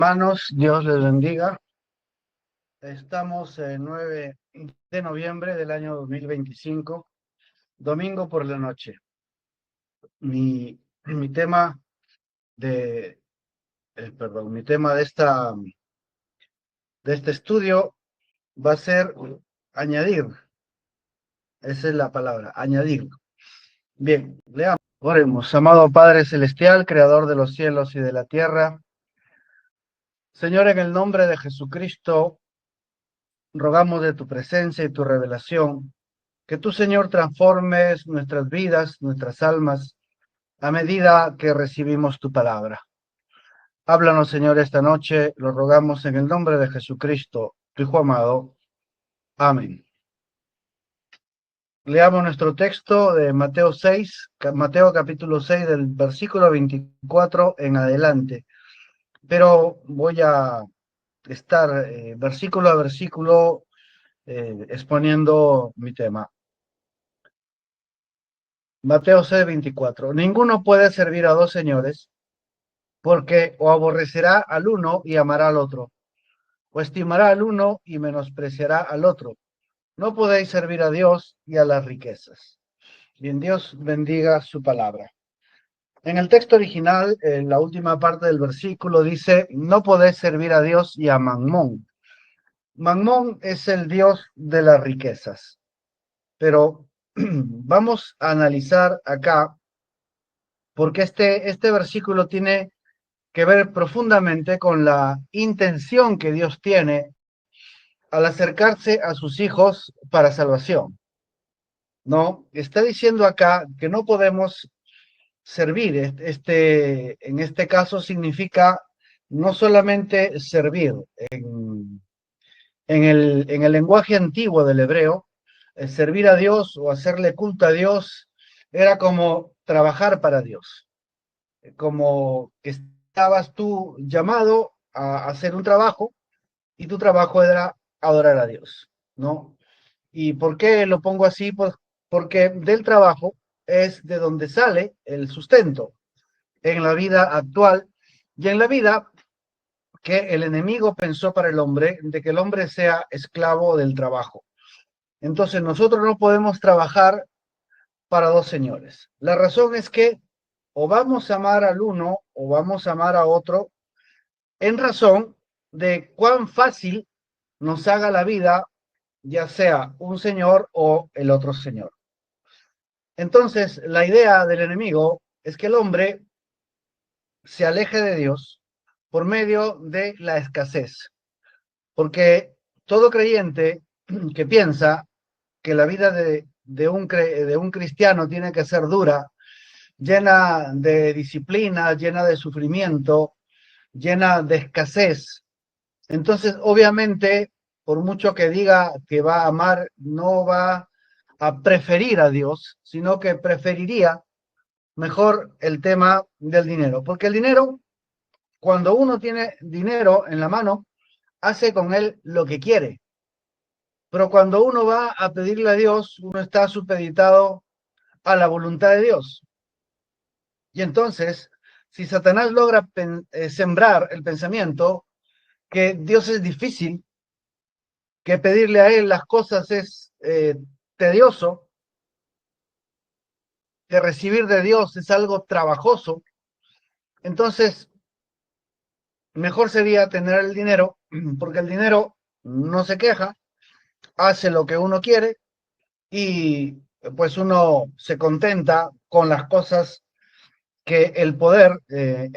Hermanos, Dios les bendiga. Estamos el 9 de noviembre del año 2025, domingo por la noche. Mi tema de, mi tema de este estudio va a ser añadir. Esa es la palabra, añadir. Bien, leamos. Oremos. Amado Padre Celestial, Creador de los cielos y de la tierra, Señor, en el nombre de Jesucristo, rogamos de tu presencia y tu revelación. Que tú, Señor, transformes nuestras vidas, nuestras almas, a medida que recibimos tu palabra. Háblanos, Señor, esta noche, lo rogamos en el nombre de Jesucristo, tu Hijo amado. Amén. Leamos nuestro texto de Mateo 6, Mateo capítulo 6, del versículo 24 en adelante. Pero voy a estar versículo a versículo exponiendo mi tema. Mateo 6, 24. Ninguno puede servir a dos señores, porque o aborrecerá al uno y amará al otro, o estimará al uno y menospreciará al otro. No podéis servir a Dios y a las riquezas. Bien, Dios bendiga su palabra. En el texto original, en la última parte del versículo, dice, no podéis servir a Dios y a Mamón. Mamón es el Dios de las riquezas. Pero vamos a analizar acá, porque este versículo tiene que ver profundamente con la intención que Dios tiene al acercarse a sus hijos para salvación. No, está diciendo acá que no podemos servir. En este caso significa no solamente servir. En el lenguaje antiguo del hebreo, servir a Dios o hacerle culto a Dios era como trabajar para Dios, como que estabas tú llamado a hacer un trabajo y tu trabajo era adorar a Dios, ¿no? ¿Y por qué lo pongo así? Pues porque del trabajo es de donde sale el sustento en la vida actual y en la vida que el enemigo pensó para el hombre, de que el hombre sea esclavo del trabajo. Entonces nosotros no podemos trabajar para dos señores. La razón es que o vamos a amar al uno o vamos a amar a otro en razón de cuán fácil nos haga la vida, ya sea un señor o el otro señor. Entonces, la idea del enemigo es que el hombre se aleje de Dios por medio de la escasez, porque todo creyente que piensa que la vida de un cristiano tiene que ser dura, llena de disciplina, llena de sufrimiento, llena de escasez, entonces obviamente, por mucho que diga que va a amar, no va a preferir a Dios, sino que preferiría mejor el tema del dinero, porque el dinero, cuando uno tiene dinero en la mano, hace con él lo que quiere, pero cuando uno va a pedirle a Dios, uno está supeditado a la voluntad de Dios. Y entonces, si Satanás logra sembrar el pensamiento que Dios es difícil, que pedirle a él las cosas es tedioso, que recibir de Dios es algo trabajoso, entonces mejor sería tener el dinero, porque el dinero no se queja, hace lo que uno quiere y pues uno se contenta con las cosas que el poder, que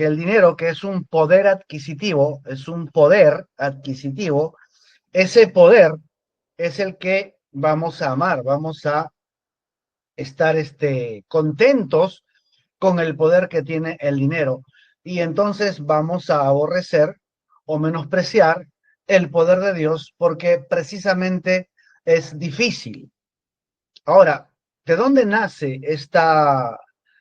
el dinero, que es un poder adquisitivo, es un poder adquisitivo, ese poder es el que vamos a amar, vamos a estar contentos con el poder que tiene el dinero. Y entonces vamos a aborrecer o menospreciar el poder de Dios porque precisamente es difícil. Ahora, ¿de dónde nace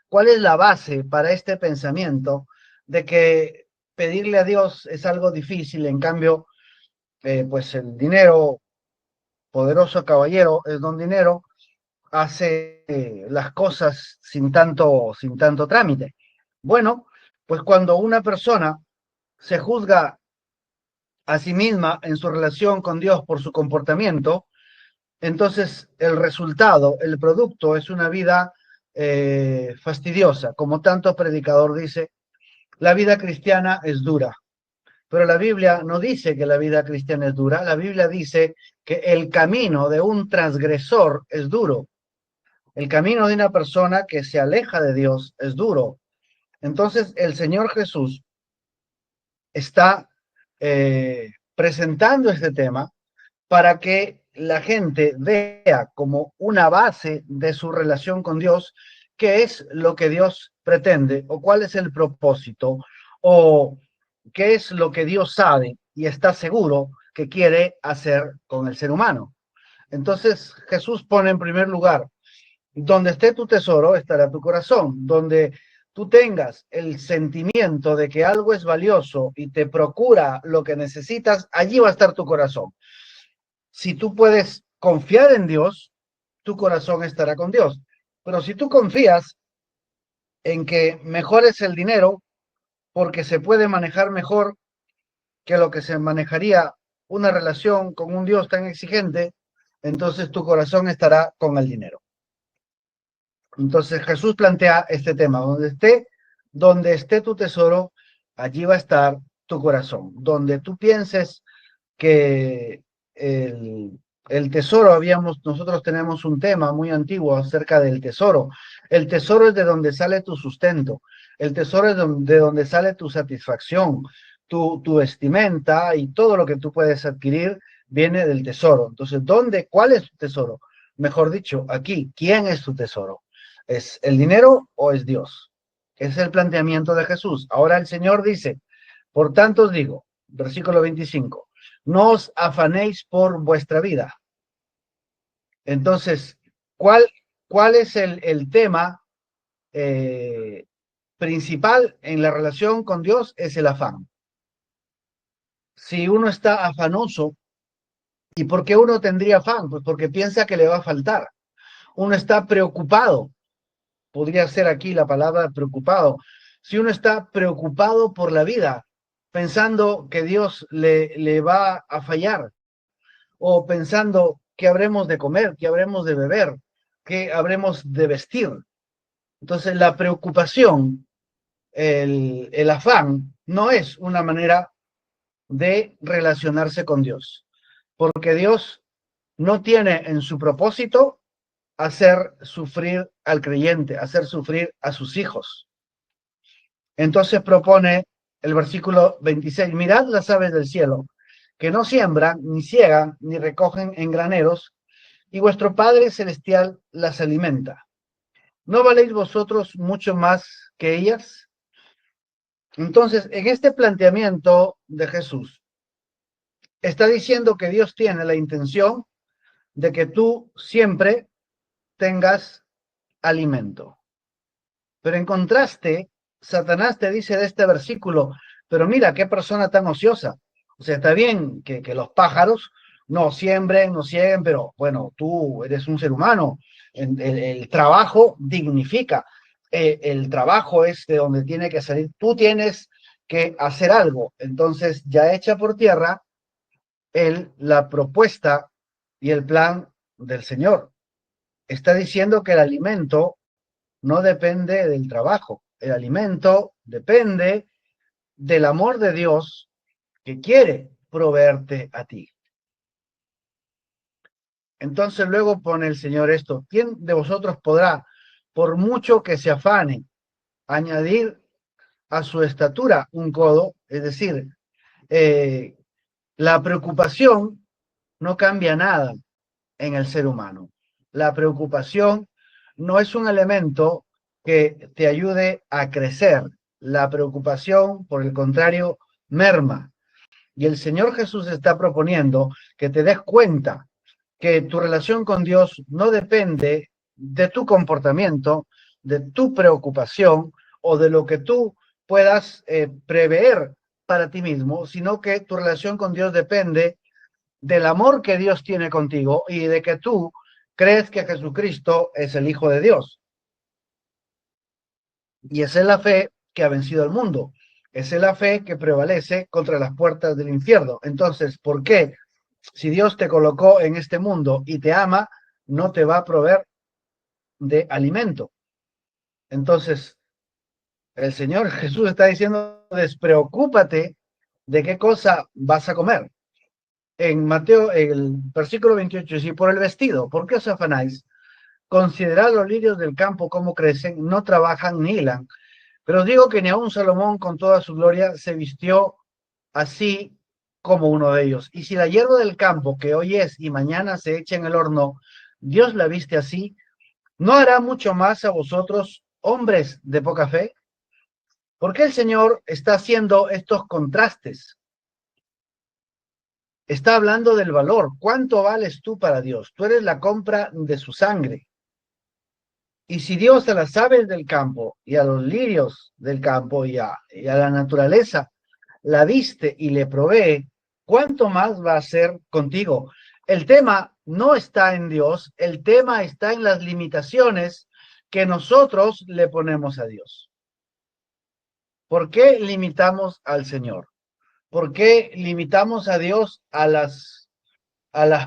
cuál es la base para este pensamiento de que pedirle a Dios es algo difícil? En cambio, pues el dinero, poderoso caballero, es don dinero, hace las cosas sin tanto trámite. Bueno, pues cuando una persona se juzga a sí misma en su relación con Dios por su comportamiento, entonces el resultado, el producto es una vida fastidiosa. Como tanto predicador dice, la vida cristiana es dura. Pero la Biblia no dice que la vida cristiana es dura, la Biblia dice que el camino de un transgresor es duro. El camino de una persona que se aleja de Dios es duro. Entonces el Señor Jesús está presentando este tema para que la gente vea como una base de su relación con Dios qué es lo que Dios pretende o cuál es el propósito o qué es lo que Dios sabe y está seguro que quiere hacer con el ser humano. Entonces Jesús pone en primer lugar, donde esté tu tesoro, estará tu corazón. Donde tú tengas el sentimiento de que algo es valioso y te procura lo que necesitas, allí va a estar tu corazón. Si tú puedes confiar en Dios, tu corazón estará con Dios. Pero si tú confías en que mejor es el dinero, porque se puede manejar mejor que lo que se manejaría una relación con un Dios tan exigente, entonces tu corazón estará con el dinero. Entonces Jesús plantea este tema, donde esté tu tesoro, allí va a estar tu corazón. Donde tú pienses que el tesoro, nosotros tenemos un tema muy antiguo acerca del tesoro. El tesoro es de donde sale tu sustento, el tesoro es de donde sale tu satisfacción, tu vestimenta y todo lo que tú puedes adquirir viene del tesoro. Entonces, ¿cuál es tu tesoro? Mejor dicho, aquí, ¿quién es tu tesoro? ¿Es el dinero o es Dios? Ese es el planteamiento de Jesús. Ahora el Señor dice, por tanto os digo, versículo 25, no os afanéis por vuestra vida. Entonces, ¿cuál es el tema principal en la relación con Dios? Es el afán. Si uno está afanoso, ¿y por qué uno tendría afán? Pues porque piensa que le va a faltar. Uno está preocupado, podría ser aquí la palabra preocupado. Si uno está preocupado por la vida, pensando que Dios le va a fallar, o pensando qué habremos de comer, qué habremos de beber, qué habremos de vestir. Entonces, la preocupación, el afán, no es una manera de relacionarse con Dios, porque Dios no tiene en su propósito hacer sufrir al creyente, hacer sufrir a sus hijos. Entonces propone el versículo 26, mirad las aves del cielo, que no siembran, ni ciegan, ni recogen en graneros, y vuestro Padre Celestial las alimenta. ¿No valéis vosotros mucho más que ellas? Entonces, en este planteamiento de Jesús, está diciendo que Dios tiene la intención de que tú siempre tengas alimento. Pero en contraste, Satanás te dice de este versículo, pero mira, qué persona tan ociosa. O sea, está bien que los pájaros no siembren, no cieguen, pero bueno, tú eres un ser humano. El trabajo dignifica. El trabajo es de donde tiene que salir. Tú tienes que hacer algo. Entonces, ya echa por tierra la propuesta y el plan del Señor. Está diciendo que el alimento no depende del trabajo. El alimento depende del amor de Dios que quiere proveerte a ti. Entonces luego pone el Señor esto, ¿quién de vosotros podrá, por mucho que se afane, añadir a su estatura un codo? Es decir, la preocupación no cambia nada en el ser humano. La preocupación no es un elemento que te ayude a crecer. La preocupación, por el contrario, merma. Y el Señor Jesús está proponiendo que te des cuenta que tu relación con Dios no depende de tu comportamiento, de tu preocupación o de lo que tú puedas prever para ti mismo, sino que tu relación con Dios depende del amor que Dios tiene contigo y de que tú crees que Jesucristo es el Hijo de Dios. Y esa es la fe que ha vencido al mundo. Esa es la fe que prevalece contra las puertas del infierno. Entonces, ¿por qué? Si Dios te colocó en este mundo y te ama, no te va a proveer de alimento. Entonces, el Señor Jesús está diciendo, despreocúpate de qué cosa vas a comer. En Mateo, el versículo 28, dice, por el vestido, ¿por qué os afanáis? Considerad los lirios del campo cómo crecen, no trabajan ni hilan. Pero os digo que ni aun Salomón con toda su gloria se vistió así como uno de ellos. Y si la hierba del campo que hoy es y mañana se echa en el horno, Dios la viste así, ¿no hará mucho más a vosotros, hombres de poca fe? ¿Por qué el Señor está haciendo estos contrastes? Está hablando del valor. ¿Cuánto vales tú para Dios? Tú eres la compra de su sangre. Y si Dios a las aves del campo y a los lirios del campo y a la naturaleza la viste y le provee, ¿cuánto más va a hacer contigo? El tema no está en Dios, el tema está en las limitaciones que nosotros le ponemos a Dios. ¿Por qué limitamos al Señor? ¿Por qué limitamos a Dios a las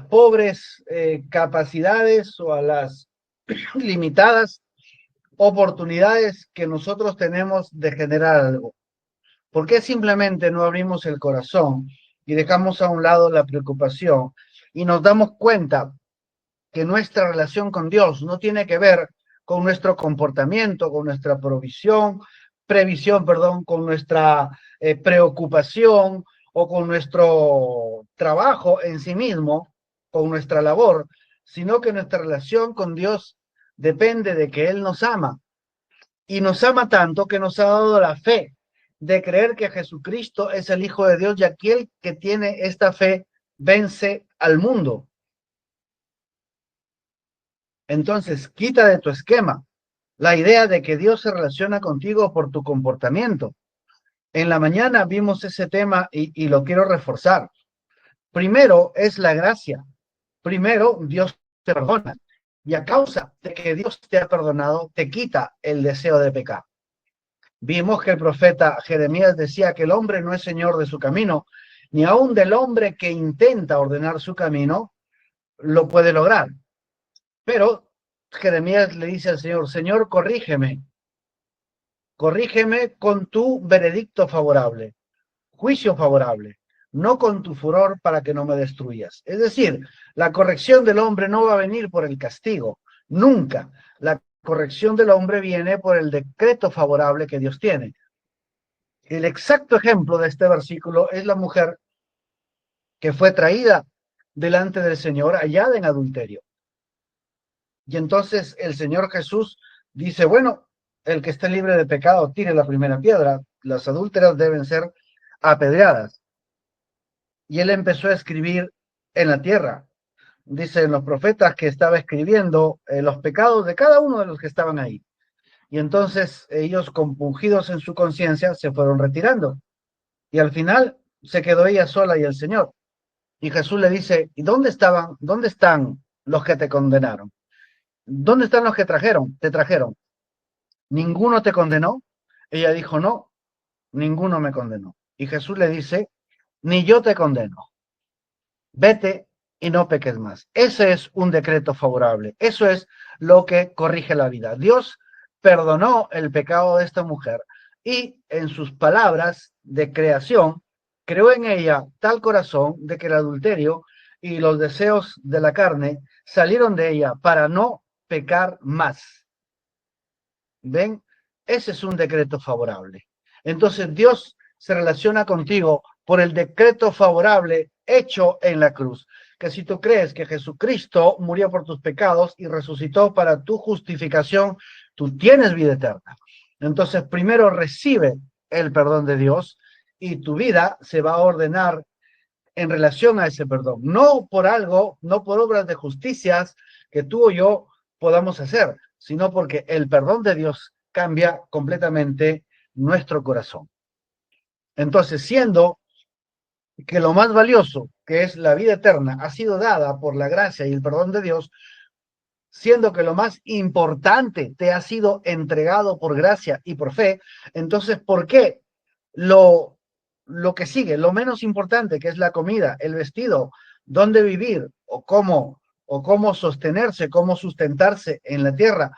pobres capacidades o a las limitadas oportunidades que nosotros tenemos de generar algo? ¿Por qué simplemente no abrimos el corazón y dejamos a un lado la preocupación y nos damos cuenta que nuestra relación con Dios no tiene que ver con nuestro comportamiento, con nuestra previsión, con nuestra preocupación o con nuestro trabajo en sí mismo, con nuestra labor, sino que nuestra relación con Dios depende de que Él nos ama y nos ama tanto que nos ha dado la fe de creer que Jesucristo es el Hijo de Dios y aquel que tiene esta fe vence al mundo. Entonces, quita de tu esquema la idea de que Dios se relaciona contigo por tu comportamiento. En la mañana vimos ese tema y lo quiero reforzar. Primero es la gracia. Primero, Dios te perdona. Y a causa de que Dios te ha perdonado, te quita el deseo de pecar. Vimos que el profeta Jeremías decía que el hombre no es señor de su camino, ni aun del hombre que intenta ordenar su camino lo puede lograr. Pero Jeremías le dice al Señor, Señor, corrígeme con tu veredicto favorable, juicio favorable, no con tu furor para que no me destruyas. Es decir, la corrección del hombre no va a venir por el castigo, nunca. La corrección del hombre viene por el decreto favorable que Dios tiene. El exacto ejemplo de este versículo es la mujer que fue traída delante del Señor hallada en adulterio. Y entonces el Señor Jesús dice, bueno, el que esté libre de pecado tire la primera piedra, las adúlteras deben ser apedreadas. Y él empezó a escribir en la tierra. Dicen los profetas que estaba escribiendo los pecados de cada uno de los que estaban ahí. Y entonces ellos, compungidos en su conciencia, se fueron retirando. Y al final se quedó ella sola y el Señor. Y Jesús le dice, ¿y dónde estaban? ¿Dónde están los que te condenaron? ¿Dónde están los que te trajeron? ¿Ninguno te condenó? Ella dijo, no, ninguno me condenó. Y Jesús le dice, ni yo te condeno. Vete y no peques más. Ese es un decreto favorable. Eso es lo que corrige la vida. Dios perdonó el pecado de esta mujer y en sus palabras de creación creó en ella tal corazón de que el adulterio y los deseos de la carne salieron de ella para no pecar más. ¿Ven? Ese es un decreto favorable. Entonces Dios se relaciona contigo por el decreto favorable hecho en la cruz. Que si tú crees que Jesucristo murió por tus pecados y resucitó para tu justificación, tú tienes vida eterna. Entonces primero recibe el perdón de Dios y tu vida se va a ordenar en relación a ese perdón. No por algo, no por obras de justicias que tú o yo podamos hacer, sino porque el perdón de Dios cambia completamente nuestro corazón. Entonces, siendo que lo más valioso, que es la vida eterna, ha sido dada por la gracia y el perdón de Dios, siendo que lo más importante te ha sido entregado por gracia y por fe, entonces, ¿por qué lo, lo que sigue, lo menos importante, que es la comida, el vestido, dónde vivir o cómo sostenerse, cómo sustentarse en la tierra,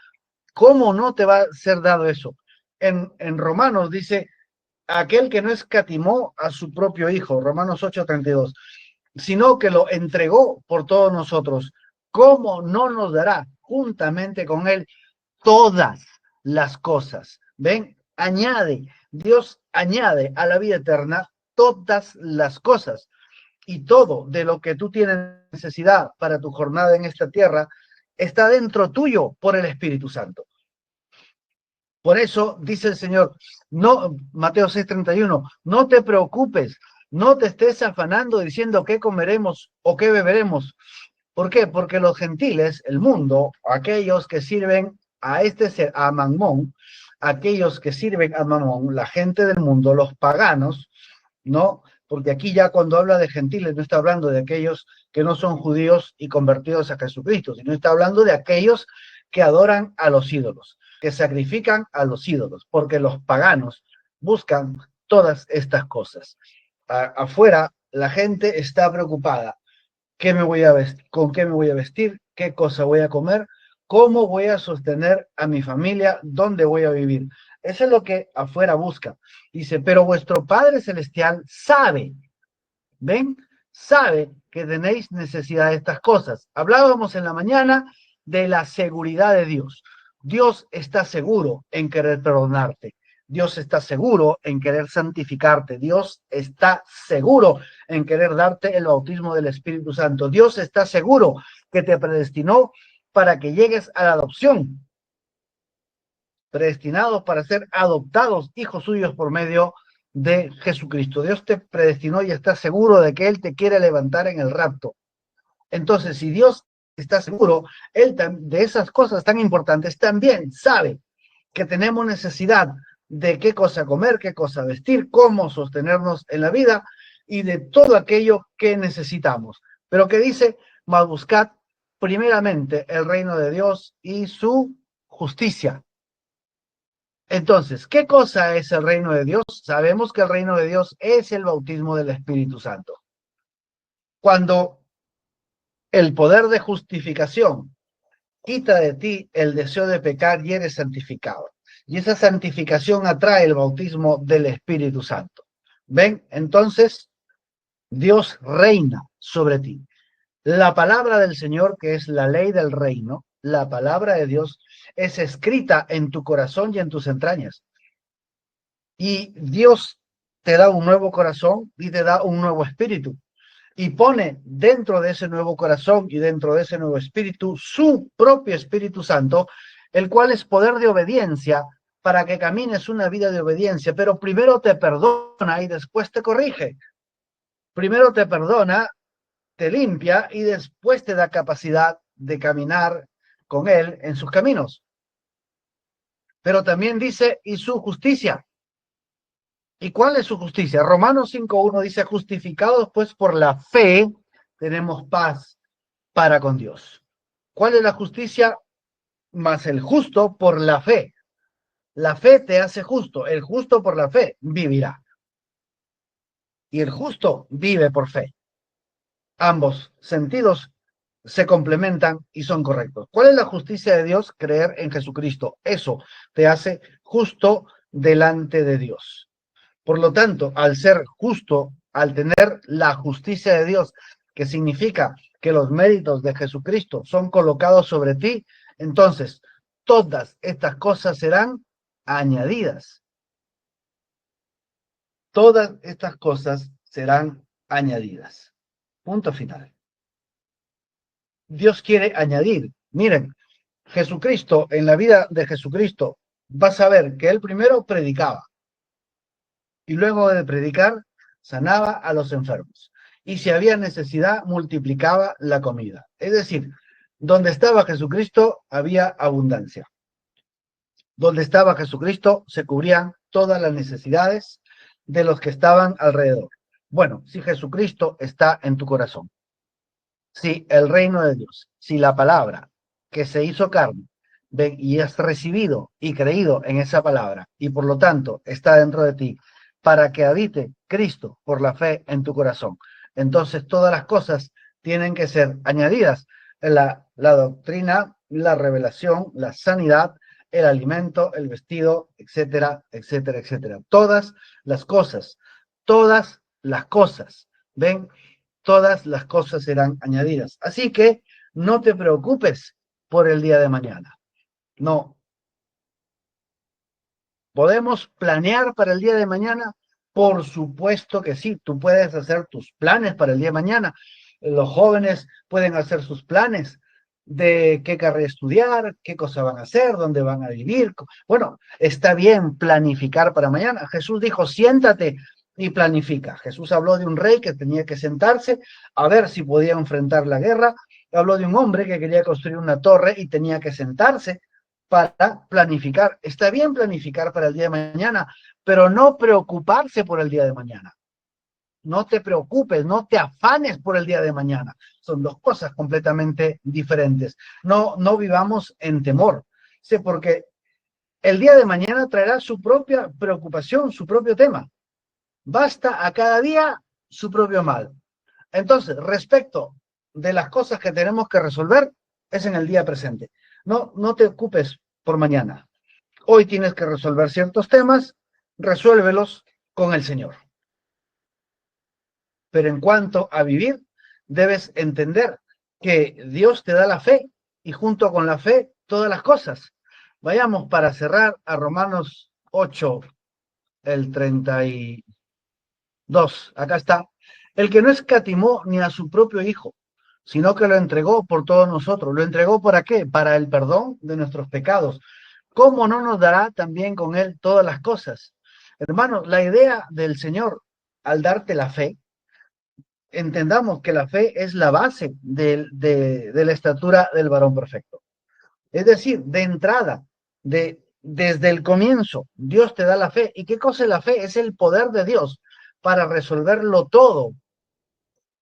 ¿cómo no te va a ser dado eso? En Romanos dice, aquel que no escatimó a su propio Hijo, Romanos 8:32, sino que lo entregó por todos nosotros, ¿cómo no nos dará juntamente con él todas las cosas? ¿Ven? Dios añade a la vida eterna todas las cosas, y todo de lo que tú tienes necesidad para tu jornada en esta tierra está dentro tuyo por el Espíritu Santo. Por eso dice el Señor, no, Mateo 6:31, no te preocupes, no te estés afanando diciendo qué comeremos o qué beberemos. ¿Por qué? Porque los gentiles, el mundo, aquellos que sirven a Mamón, aquellos que sirven a Mamón, la gente del mundo, los paganos, ¿no? Porque aquí ya cuando habla de gentiles no está hablando de aquellos que no son judíos y convertidos a Jesucristo, sino está hablando de aquellos que adoran a los ídolos, que sacrifican a los ídolos, porque los paganos buscan todas estas cosas. Afuera la gente está preocupada. ¿Qué me voy a vestir? ¿Con qué me voy a vestir? ¿Qué cosa voy a comer? ¿Cómo voy a sostener a mi familia? ¿Dónde voy a vivir? Eso es lo que afuera busca. Dice, pero vuestro Padre Celestial sabe, ¿ven? Sabe que tenéis necesidad de estas cosas. Hablábamos en la mañana de la seguridad de Dios. Dios está seguro en querer perdonarte. Dios está seguro en querer santificarte. Dios está seguro en querer darte el bautismo del Espíritu Santo. Dios está seguro que te predestinó para que llegues a la adopción, predestinados para ser adoptados hijos suyos por medio de Jesucristo. Dios te predestinó y está seguro de que Él te quiere levantar en el rapto. Entonces, si Dios está seguro, Él de esas cosas tan importantes también sabe que tenemos necesidad de qué cosa comer, qué cosa vestir, cómo sostenernos en la vida y de todo aquello que necesitamos. Pero que dice, mas buscad primeramente el reino de Dios y su justicia. Entonces, ¿qué cosa es el reino de Dios? Sabemos que el reino de Dios es el bautismo del Espíritu Santo. Cuando el poder de justificación quita de ti el deseo de pecar y eres santificado. Y esa santificación atrae el bautismo del Espíritu Santo. ¿Ven? Entonces, Dios reina sobre ti. La palabra del Señor, que es la ley del reino, la palabra de Dios, es escrita en tu corazón y en tus entrañas. Y Dios te da un nuevo corazón y te da un nuevo espíritu. Y pone dentro de ese nuevo corazón y dentro de ese nuevo espíritu su propio Espíritu Santo, el cual es poder de obediencia para que camines una vida de obediencia, pero primero te perdona y después te corrige. Primero te perdona, te limpia y después te da capacidad de caminar con Él en sus caminos. Pero también dice, y su justicia. ¿Y cuál es su justicia? Romanos 5:1 dice, justificados pues por la fe, tenemos paz para con Dios. ¿Cuál es la justicia? Más el justo por la fe. La fe te hace justo. El justo por la fe vivirá. Y el justo vive por fe. Ambos sentidos se complementan y son correctos. ¿Cuál es la justicia de Dios? Creer en Jesucristo. Eso te hace justo delante de Dios. Por lo tanto, al ser justo, al tener la justicia de Dios, que significa que los méritos de Jesucristo son colocados sobre ti, entonces todas estas cosas serán añadidas. Todas estas cosas serán añadidas. Punto final. Dios quiere añadir. Miren, Jesucristo, en la vida de Jesucristo, vas a ver que él primero predicaba y luego de predicar sanaba a los enfermos. Y si había necesidad, multiplicaba la comida. Es decir, donde estaba Jesucristo había abundancia. Donde estaba Jesucristo se cubrían todas las necesidades de los que estaban alrededor. Bueno, si Jesucristo está en tu corazón, si el reino de Dios, si la palabra que se hizo carne, ven y has recibido y creído en esa palabra y por lo tanto está dentro de ti, para que habite Cristo por la fe en tu corazón. Entonces todas las cosas tienen que ser añadidas. La doctrina, la revelación, la sanidad, el alimento, el vestido, etcétera, etcétera, etcétera. Todas las cosas, ¿ven? Todas las cosas serán añadidas. Así que no te preocupes por el día de mañana. No. ¿Podemos planear para el día de mañana? Por supuesto que sí. Tú puedes hacer tus planes para el día de mañana. Los jóvenes pueden hacer sus planes de qué carrera estudiar, qué cosa van a hacer, dónde van a vivir. Bueno, está bien planificar para mañana. Jesús dijo, siéntate y planifica. Jesús habló de un rey que tenía que sentarse a ver si podía enfrentar la guerra. Habló de un hombre que quería construir una torre y tenía que sentarse para planificar. Está bien planificar para el día de mañana, pero no preocuparse por el día de mañana. No te preocupes, no te afanes por el día de mañana. Son dos cosas completamente diferentes. No vivamos en temor. Sí, porque el día de mañana traerá su propia preocupación, su propio tema. Basta a cada día su propio mal. Entonces, respecto de las cosas que tenemos que resolver, es en el día presente. No te ocupes por mañana. Hoy tienes que resolver ciertos temas, resuélvelos con el Señor. Pero en cuanto a vivir, debes entender que Dios te da la fe y junto con la fe todas las cosas. Vayamos para cerrar a Romanos 8, el 32. Acá está. El que no escatimó ni a su propio Hijo, sino que lo entregó por todos nosotros. ¿Lo entregó para qué? Para el perdón de nuestros pecados. ¿Cómo no nos dará también con Él todas las cosas? Hermanos, la idea del Señor al darte la fe, entendamos que la fe es la base de la estatura del varón perfecto. Es decir, de entrada, desde el comienzo, Dios te da la fe. ¿Y qué cosa es la fe? Es el poder de Dios para resolverlo todo.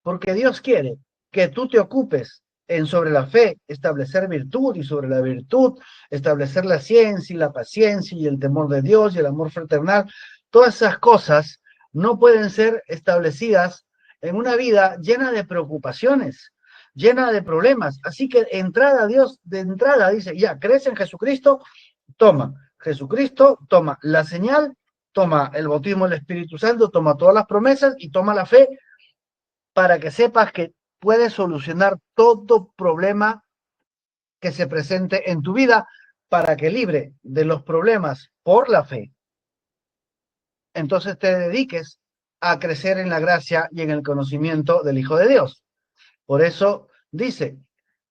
Porque Dios quiere que tú te ocupes en sobre la fe, establecer virtud y sobre la virtud, establecer la ciencia y la paciencia y el temor de Dios y el amor fraternal. Todas esas cosas no pueden ser establecidas en una vida llena de preocupaciones, llena de problemas. Así que entrada Dios, de entrada dice, ya, ¿crees en Jesucristo? Toma Jesucristo, toma la señal, toma el bautismo del Espíritu Santo, toma todas las promesas y toma la fe para que sepas que puedes solucionar todo problema que se presente en tu vida para que libre de los problemas por la fe, entonces te dediques a crecer en la gracia y en el conocimiento del Hijo de Dios. Por eso dice,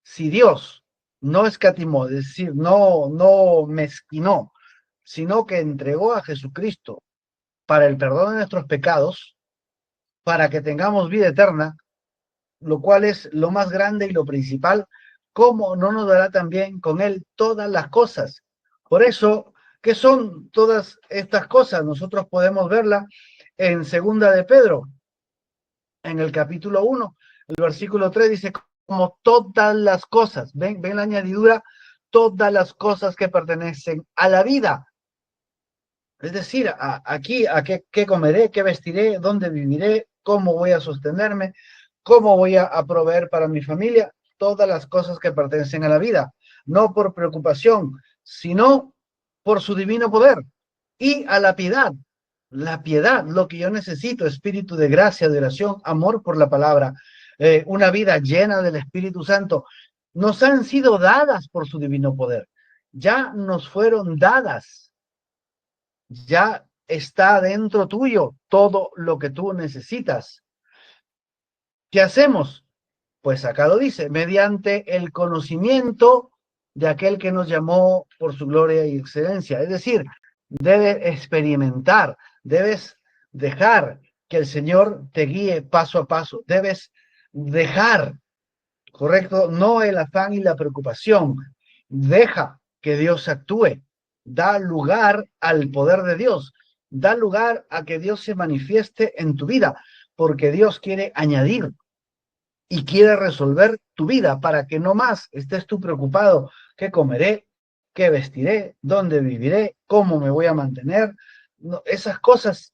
si Dios no escatimó, es decir, no mezquinó, sino que entregó a Jesucristo para el perdón de nuestros pecados, para que tengamos vida eterna, lo cual es lo más grande y lo principal, ¿cómo no nos dará también con Él todas las cosas? Por eso, ¿qué son todas estas cosas? Nosotros podemos verla en Segunda de Pedro, en el capítulo 1, el versículo 3 dice, como todas las cosas, ven la añadidura, todas las cosas que pertenecen a la vida. Es decir, aquí, a qué comeré, qué vestiré, dónde viviré, cómo voy a sostenerme, cómo voy a proveer para mi familia, todas las cosas que pertenecen a la vida, no por preocupación, sino por su divino poder. Y a la piedad, lo que yo necesito, espíritu de gracia, de oración, amor por la palabra, una vida llena del Espíritu Santo, nos han sido dadas por su divino poder. Ya nos fueron dadas, ya está dentro tuyo todo lo que tú necesitas. ¿Qué hacemos? Pues acá lo dice, mediante el conocimiento de aquel que nos llamó por su gloria y excelencia. Es decir, debes experimentar, debes dejar que el Señor te guíe paso a paso, debes dejar, correcto, no el afán y la preocupación, deja que Dios actúe, da lugar al poder de Dios, da lugar a que Dios se manifieste en tu vida, porque Dios quiere añadir y quiere resolver tu vida para que no más estés tú preocupado, qué comeré, qué vestiré, dónde viviré, cómo me voy a mantener. No, esas cosas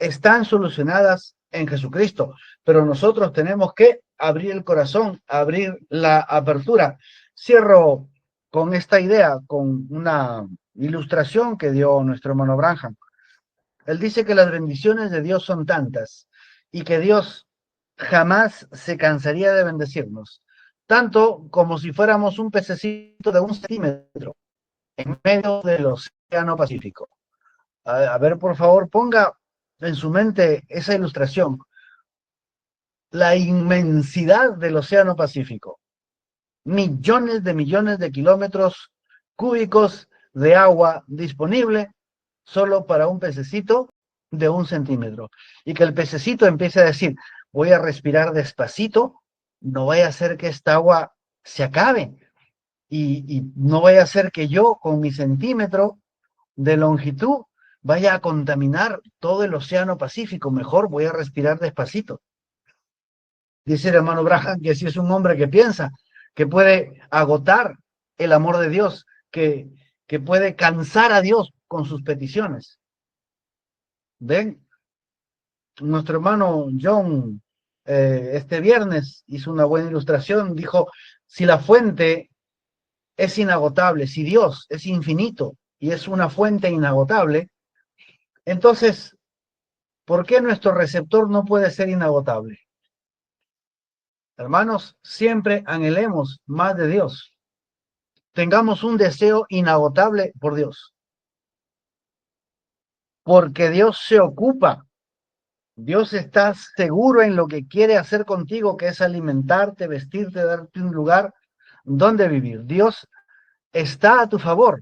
están solucionadas en Jesucristo, pero nosotros tenemos que abrir el corazón, abrir la apertura. Cierro con esta idea, con una ilustración que dio nuestro hermano Branham. Él dice que las bendiciones de Dios son tantas y que Dios jamás se cansaría de bendecirnos, tanto como si fuéramos un pececito de 1 centímetro en medio del océano Pacífico. A ver, por favor, ponga en su mente esa ilustración. La inmensidad del océano Pacífico. Millones de kilómetros cúbicos de agua disponible solo para un pececito de 1 centímetro. Y que el pececito empiece a decir, voy a respirar despacito, no vaya a hacer que esta agua se acabe. Y no vaya a ser que yo, con mi centímetro de longitud, vaya a contaminar todo el océano Pacífico. Mejor voy a respirar despacito. Dice el hermano Branham que si es un hombre que piensa, que puede agotar el amor de Dios, que puede cansar a Dios con sus peticiones. ¿Ven? Nuestro hermano John este viernes hizo una buena ilustración. Dijo, si la fuente es inagotable, si Dios es infinito y es una fuente inagotable, entonces, ¿por qué nuestro receptor no puede ser inagotable? Hermanos, siempre anhelemos más de Dios. Tengamos un deseo inagotable por Dios. Porque Dios se ocupa. Dios está seguro en lo que quiere hacer contigo, que es alimentarte, vestirte, darte un lugar donde vivir. Dios está a tu favor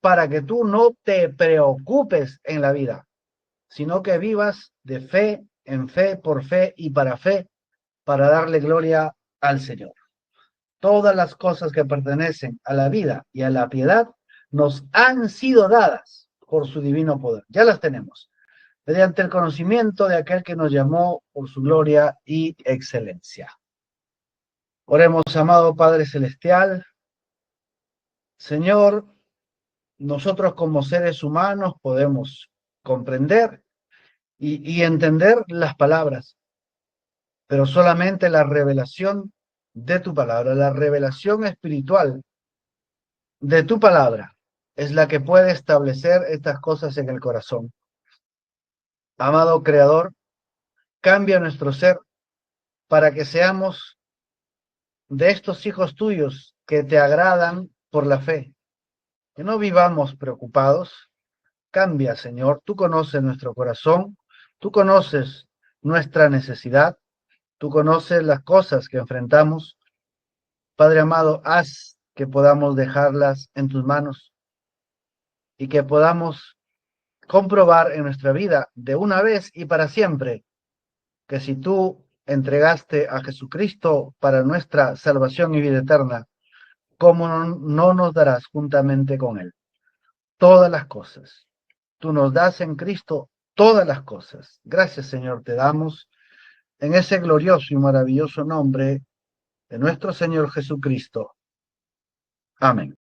para que tú no te preocupes en la vida, sino que vivas de fe en fe, por fe y para darle gloria al Señor. Todas las cosas que pertenecen a la vida y a la piedad nos han sido dadas por su divino poder. Ya las tenemos, mediante el conocimiento de aquel que nos llamó por su gloria y excelencia. Oremos, amado Padre Celestial. Señor, nosotros como seres humanos podemos comprender y entender las palabras, pero solamente la revelación de tu palabra, la revelación espiritual de tu palabra es la que puede establecer estas cosas en el corazón. Amado Creador, cambia nuestro ser para que seamos de estos hijos tuyos que te agradan por la fe, que no vivamos preocupados. Cambia, Señor, tú conoces nuestro corazón, tú conoces nuestra necesidad, tú conoces las cosas que enfrentamos. Padre amado, haz que podamos dejarlas en tus manos y que podamos comprobar en nuestra vida de una vez y para siempre que si tú entregaste a Jesucristo para nuestra salvación y vida eterna, ¿cómo no nos darás juntamente con Él todas las cosas? Tú nos das en Cristo todas las cosas. Gracias, Señor, te damos en ese glorioso y maravilloso nombre de nuestro Señor Jesucristo. Amén.